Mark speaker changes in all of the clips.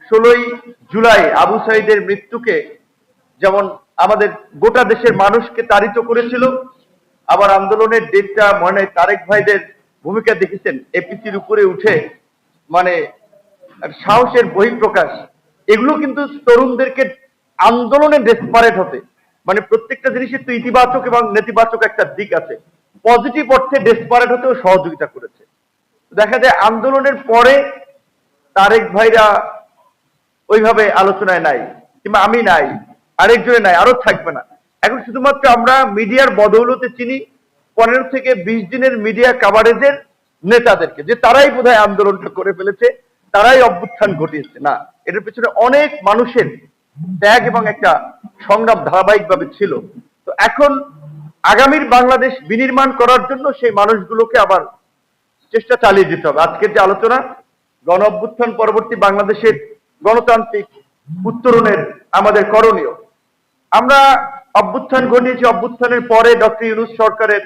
Speaker 1: 16 জুলাই আবু সাইদের মৃত্যুকে যেমন আমাদের গোটা দেশের মানুষকে তাড়িত করেছিল, আবার আন্দোলনের ডেটটা মনে তারেক ভাইদের ভূমিকা দেখেছেন এপিসির উপরে উঠে মানে সাহসের বহিঃপ্রকাশ। এগুলো কিন্তু তরুণদেরকে আন্দোলনে ডেসপারেট হতে, মানে প্রত্যেকটা জিনিসের তো ইতিবাচক এবং নেতিবাচক একটা দিক আছে, পজিটিভ অর্থে ডেসপারেট হতেও সহযোগিতা করেছে। দেখা যায় আন্দোলনের পরে তারেক ভাইরা ওইভাবে আলোচনায় নাই, কিংবা আমি নাই, আরেকজনে নাই, আরো থাকবে না। এখন শুধুমাত্র আমরা মিডিয়ার বদৌলতে চিনি 15 থেকে 20 দিনের মিডিয়া কাভারেজের নেতাদেরকে, যে তারাই বোধহয় আন্দোলনটা করে ফেলেছে, তারাই অভ্যুত্থান ঘটিয়েছে। না, এটার পেছনে অনেক মানুষের ত্যাগ এবং একটা সংগ্রাম ধারাবাহিকভাবে ছিল। তো এখন আগামীর বাংলাদেশ বিনির্মাণ করার জন্য সেই মানুষগুলোকে আবার চেষ্টা চালিয়ে যেতে হবে। আজকের যে আলোচনা, গণ অভ্যুত্থান পরবর্তী বাংলাদেশের গণতান্ত্রিক উত্তরণের আমাদের করণীয়। আমরা অভ্যুত্থান ঘটিয়েছি, অভ্যুত্থানের পরে ডক্টর ইউনূস সরকারের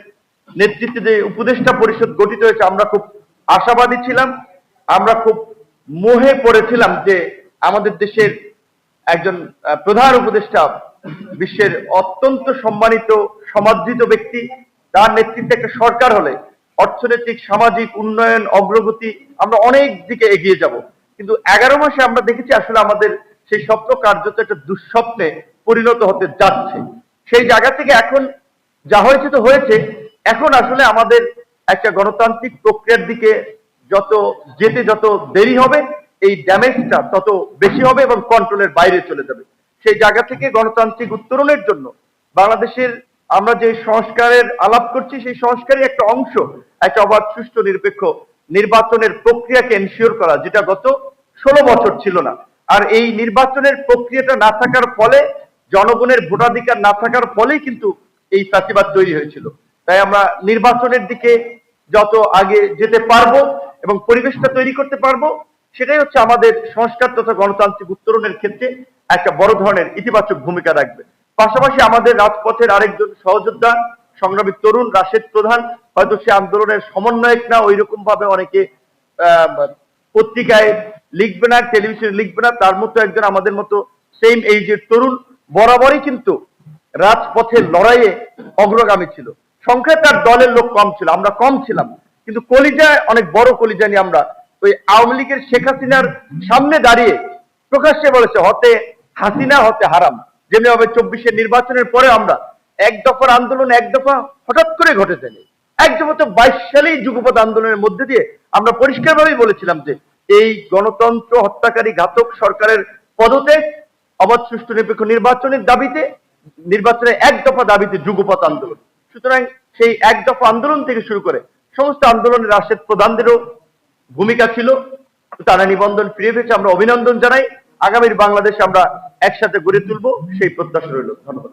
Speaker 1: নেতৃত্বে যে উপদেষ্টা পরিষদ গঠিত হয়েছে, আমরা খুব আশাবাদী ছিলাম, আমরা খুব মোহে পড়েছিলাম যে আমাদের দেশের একজন প্রধান উপদেষ্টা, বিশ্বের অত্যন্ত সম্মানিত সমাদৃত ব্যক্তি, তার নেতৃত্বে একটা সরকার হলে অর্থনৈতিক সামাজিক উন্নয়ন অগ্রগতি আমরা অনেক দিকে এগিয়ে যাব। কিন্তু 11 মাসে আমরা দেখেছি আসলে আমাদের সেই স্বপ্ন কার্যত একটা দুঃস্বপ্নে পরিণত হতে যাচ্ছে। সেই জায়গা থেকে এখন যা হয়েছে তো হয়েছে, এখন আসলে আমাদের একটা গণতান্ত্রিক প্রক্রিয়ার দিকে যত যেতে যত দেরি হবে, এই ড্যামেজটা তত বেশি হবে এবং কন্ট্রোলের বাইরে চলে যাবে। সেই জায়গা থেকে গণতান্ত্রিক উত্তরণের জন্য বাংলাদেশের আমরা যে সংস্কারের আলাপ করছি, সেই সংস্কারের একটা অংশ একটা অবাধ সুষ্ঠু নিরপেক্ষ নির্বাচনের প্রক্রিয়াকে এনশিওর করা, যেটা গত 16 বছর ছিল না। আর এই নির্বাচনের প্রক্রিয়াটা না থাকার ফলে, জনগণের ভোটাধিকার না থাকার ফলেই কিন্তু এই ফ্যাসিবাদ তৈরি হয়েছিল। তাই আমরা নির্বাচনের দিকে যত আগে যেতে পারবো এবং পরিবেশটা তৈরি করতে পারবো, সেটাই হচ্ছে আমাদের সংস্কার তথা গণতান্ত্রিক উত্তরণের ক্ষেত্রে একটা বড় ধরনের ইতিবাচক ভূমিকা রাখবে। পাশাপাশি আমাদের রাজপথের আরেকজন সহযোদ্ধা সংগ্রামী তরুণ রাশেদ প্রধান, হয়তো সে আন্দোলনের সমন্বয়ক না, ওই রকম ভাবে অনেকে পত্রিকায় লিখবে না, টেলিভিশনে লিখবে না, তার মতো একজন আমাদের মতো সেম এইজের তরুণ বরাবরই কিন্তু রাজপথের লড়াইয়ে অগ্রগামী ছিল। সংখ্যায় তার দলের লোক কম ছিল, আমরা কম ছিলাম, কিন্তু কলিজায় অনেক বড় কলিজা নিয়ে আমরা ওই আওয়ামী লীগের শেখ হাসিনার সামনে দাঁড়িয়ে প্রকাশ্যে বলেছে হতে হাসিনা হতে হারাম। যেমনি হবে 24-এর নির্বাচনের পরে আমরা এক দফার আন্দোলন এক দফা হঠাৎ করে ঘটেছে, একদম 22 সালেই যুগপৎ আন্দোলনের মধ্যে দিয়ে আমরা পরিষ্কারভাবেই বলেছিলাম যে এই গণতন্ত্র হত্যাকারী ঘাতক সরকারের পদত্যাগ, অবাধ সুষ্ঠু নিরপেক্ষ নির্বাচনের দাবিতে, নির্বাচনের এক দফা দাবিতে যুগপৎ আন্দোলন। সুতরাং সেই এক দফা আন্দোলন থেকে শুরু করে সমস্ত আন্দোলনের রাশেদ প্রধানদেরও ভূমিকা ছিল। তারা নিবন্ধন ফিরে পেয়েছে, আমরা অভিনন্দন জানাই। আগামীর বাংলাদেশ আমরা একসাথে গড়ে তুলবো, সেই প্রত্যাশা রইল। ধন্যবাদ।